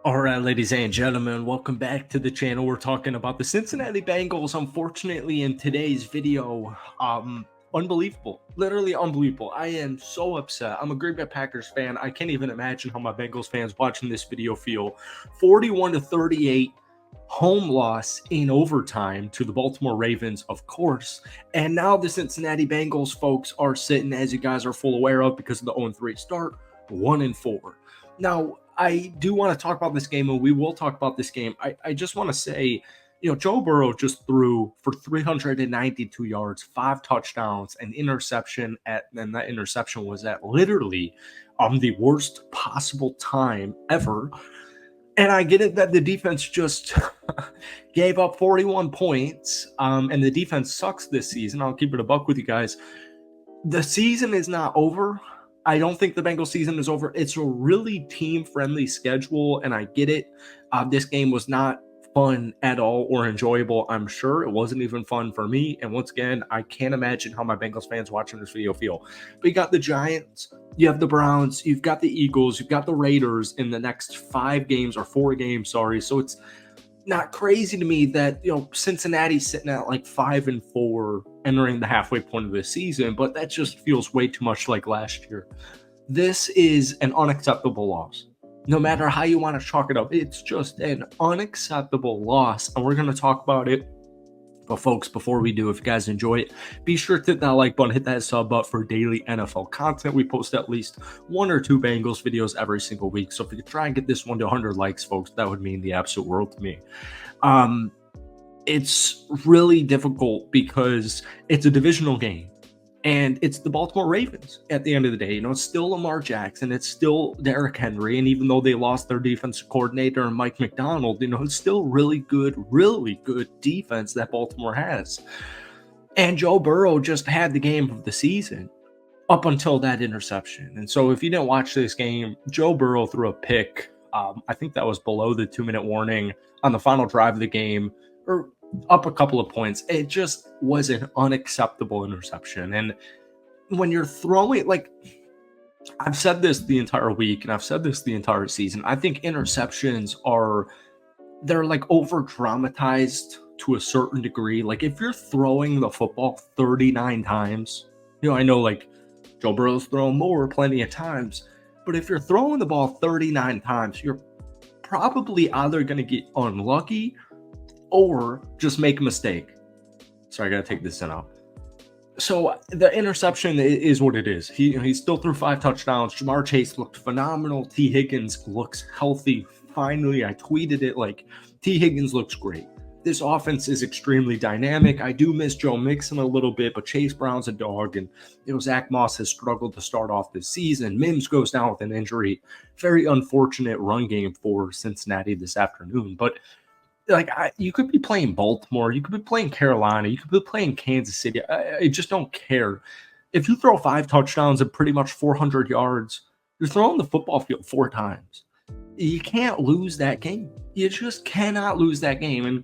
All right, ladies and gentlemen, welcome back to the channel. We're talking about the Cincinnati Bengals. Unfortunately, in today's video, unbelievable, literally unbelievable. I am so upset. I'm a Green Bay Packers fan. I can't even imagine how my Bengals fans watching this video feel. 41-38 home loss in overtime to the Baltimore Ravens, of course. And now the Cincinnati Bengals folks are sitting, as you guys are full aware of, because of the 0-3 start, 1-4. Now, I do want to talk about this game, and we will talk about this game. I just want to say, Joe Burrow just threw for 392 yards, 5 touchdowns, an interception and that interception was at literally the worst possible time ever. And I get it that the defense just gave up 41 points, and the defense sucks this season. I'll keep it a buck with you guys. The season is not over. I don't think the Bengals season is over. It's a really team-friendly schedule, and I get it. This game was not fun at all or enjoyable. I'm sure it wasn't even fun for me. And once again, I can't imagine how my Bengals fans watching this video feel. But you got the Giants, you have the Browns, you've got the Eagles, you've got the Raiders in the next 4 games, sorry. So it's not crazy to me that, Cincinnati's sitting at like 5-4 entering the halfway point of the season, but that just feels way too much like last year. This is an unacceptable loss. No matter how you want to chalk it up, it's just an unacceptable loss, and we're going to talk about it. But folks, before we do, if you guys enjoy it, be sure to hit that like button, hit that sub button for daily NFL content. We post at least 1 or 2 Bengals videos every single week. So if you could try and get this one to 100 likes, folks, that would mean the absolute world to me. It's really difficult because it's a divisional game. And it's the Baltimore Ravens at the end of the day. It's still Lamar Jackson. It's still Derrick Henry. And even though they lost their defensive coordinator and Mike McDonald, it's still really good defense that Baltimore has. And Joe Burrow just had the game of the season up until that interception. And so if you didn't watch this game, Joe Burrow threw a pick. I think that was below the 2-minute warning on the final drive of the game, or up a couple of points. It just was an unacceptable interception. And when you're throwing, like, I've said this the entire week and I've said this the entire season, I think interceptions they're like over dramatized to a certain degree. Like, if you're throwing the football 39 times, I know like Joe Burrow's thrown more plenty of times, but if you're throwing the ball 39 times, you're probably either going to get unlucky or just make a mistake. Sorry, I gotta take this in out. So the interception is what it is. He still threw 5 touchdowns. Jamar Chase looked phenomenal. T. Higgins looks healthy. Finally, I tweeted it like, T. Higgins looks great. This offense is extremely dynamic. I do miss Joe Mixon a little bit, but Chase Brown's a dog, and Zach Moss has struggled to start off this season. Mims goes down with an injury. Very unfortunate run game for Cincinnati this afternoon, but you could be playing Baltimore, you could be playing Carolina, you could be playing Kansas City. I just don't care. If you throw 5 touchdowns and pretty much 400 yards, you're throwing the football field 4 times. You can't lose that game. You just cannot lose that game. And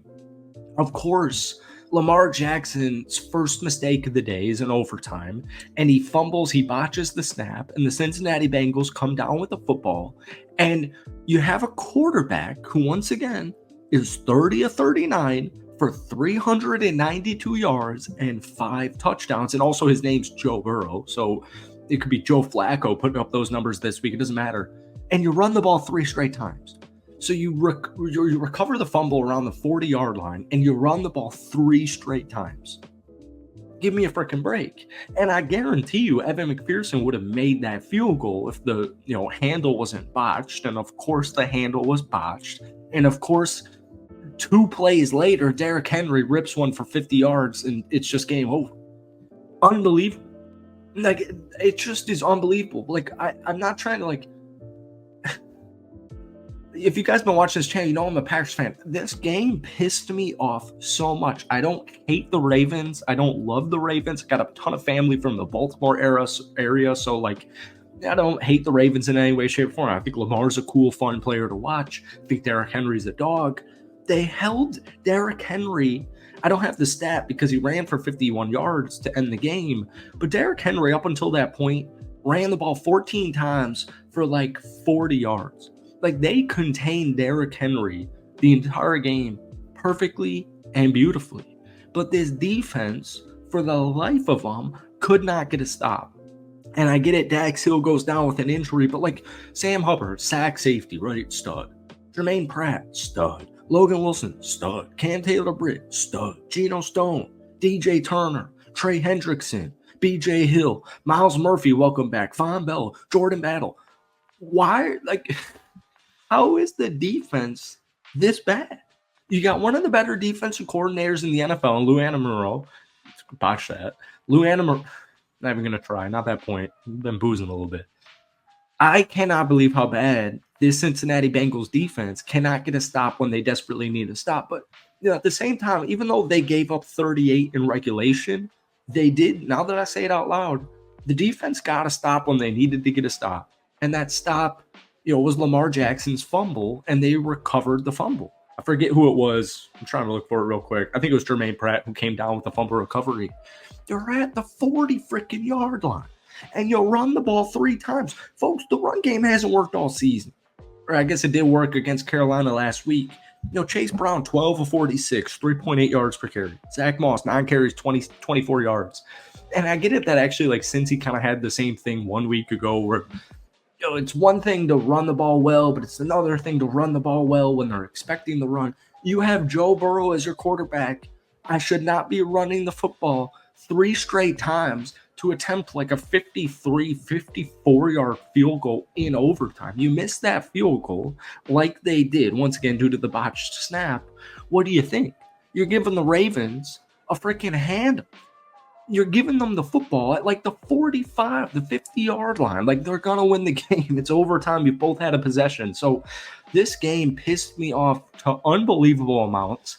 of course, Lamar Jackson's first mistake of the day is in overtime, and he fumbles, he botches the snap, and the Cincinnati Bengals come down with the football. And you have a quarterback who, once again, is 30 of 39 for 392 yards and 5 touchdowns. And also his name's Joe Burrow. So it could be Joe Flacco putting up those numbers this week. It doesn't matter. And you run the ball 3 straight times. So you recover the fumble around the 40-yard line and you run the ball 3 straight times. Give me a freaking break. And I guarantee you Evan McPherson would have made that field goal if the handle wasn't botched. And of course the handle was botched. And of course, 2 plays later, Derrick Henry rips one for 50 yards, and it's just game over. Unbelievable. Like, it just is unbelievable. Like, I'm not trying to, if you guys been watching this channel, I'm a Packers fan. This game pissed me off so much. I don't hate the Ravens. I don't love the Ravens. I got a ton of family from the Baltimore area, so, I don't hate the Ravens in any way, shape, or form. I think Lamar's a cool, fun player to watch. I think Derrick Henry's a dog. They held Derrick Henry. I don't have the stat because he ran for 51 yards to end the game, but Derrick Henry up until that point ran the ball 14 times for 40 yards. Like, they contained Derrick Henry the entire game perfectly and beautifully. But this defense, for the life of them, could not get a stop. And I get it, Dax Hill goes down with an injury, but like Sam Hubbard, sack safety, right? Stud. Jermaine Pratt, stud. Logan Wilson, stud. Cam Taylor-Britt, stud. Geno Stone, DJ Turner, Trey Hendrickson, BJ Hill, Miles Murphy, welcome back. Von Bell, Jordan Battle. Why? Like, how is the defense this bad? You got one of the better defensive coordinators in the NFL, Lou Anamoru. Botch that. Lou Anamoru. Not even going to try. Not that point. I've been boozing a little bit. I cannot believe how bad this Cincinnati Bengals defense cannot get a stop when they desperately need a stop. But at the same time, even though they gave up 38 in regulation, they did, now that I say it out loud, the defense got a stop when they needed to get a stop. And that stop, was Lamar Jackson's fumble, and they recovered the fumble. I forget who it was. I'm trying to look for it real quick. I think it was Jermaine Pratt who came down with the fumble recovery. They're at the 40 freaking yard line, and you'll run the ball 3 times. Folks, the run game hasn't worked all season. Or I guess it did work against Carolina last week. Chase Brown, 12 of 46, 3.8 yards per carry. Zach Moss, 9 carries, 24 yards. And I get it that actually, like, Cincy kind of had the same thing 1 week ago where it's one thing to run the ball well, but it's another thing to run the ball well when they're expecting the run. You have Joe Burrow as your quarterback. I should not be running the football 3 straight times to attempt like a 53, 54-yard field goal in overtime. You missed that field goal like they did, once again, due to the botched snap. What do you think? You're giving the Ravens a freaking handoff. You're giving them the football at like the 45, the 50-yard line. Like, they're going to win the game. It's overtime. You both had a possession. So this game pissed me off to unbelievable amounts.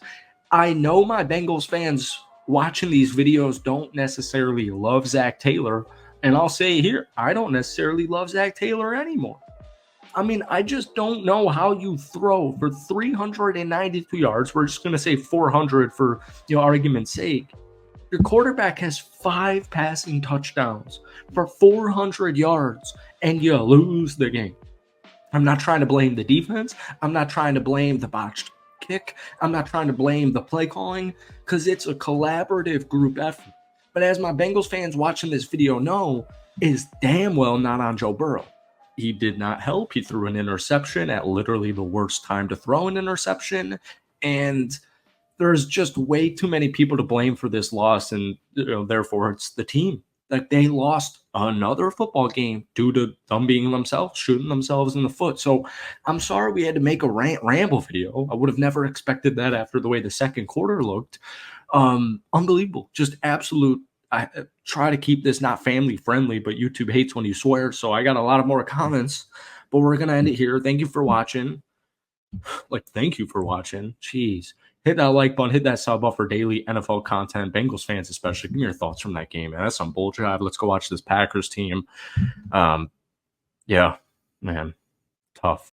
I know my Bengals fans watching these videos don't necessarily love Zach Taylor. And I'll say here, I don't necessarily love Zach Taylor anymore. I mean, I just don't know how you throw for 392 yards. We're just going to say 400 for argument's sake. Your quarterback has 5 passing touchdowns for 400 yards, and you lose the game. I'm not trying to blame the defense. I'm not trying to blame the botched kick. I'm not trying to blame the play calling, because it's a collaborative group effort. But as my Bengals fans watching this video know, is damn well not on Joe Burrow. He did not help. He threw an interception at literally the worst time to throw an interception, and there's just way too many people to blame for this loss, and therefore it's the team. Like, they lost another football game due to them being themselves, shooting themselves in the foot. So I'm sorry we had to make a ramble video. I would have never expected that after the way the second quarter looked. Unbelievable. Just absolute. I try to keep this not family friendly, but YouTube hates when you swear. So I got a lot of more comments, but we're going to end it here. Thank you for watching. Thank you for watching. Jeez. Hit that like button, hit that sub button for daily NFL content. Bengals fans especially, give me your thoughts from that game, man. That's some bull jive. Let's go watch this Packers team. Yeah, man, tough.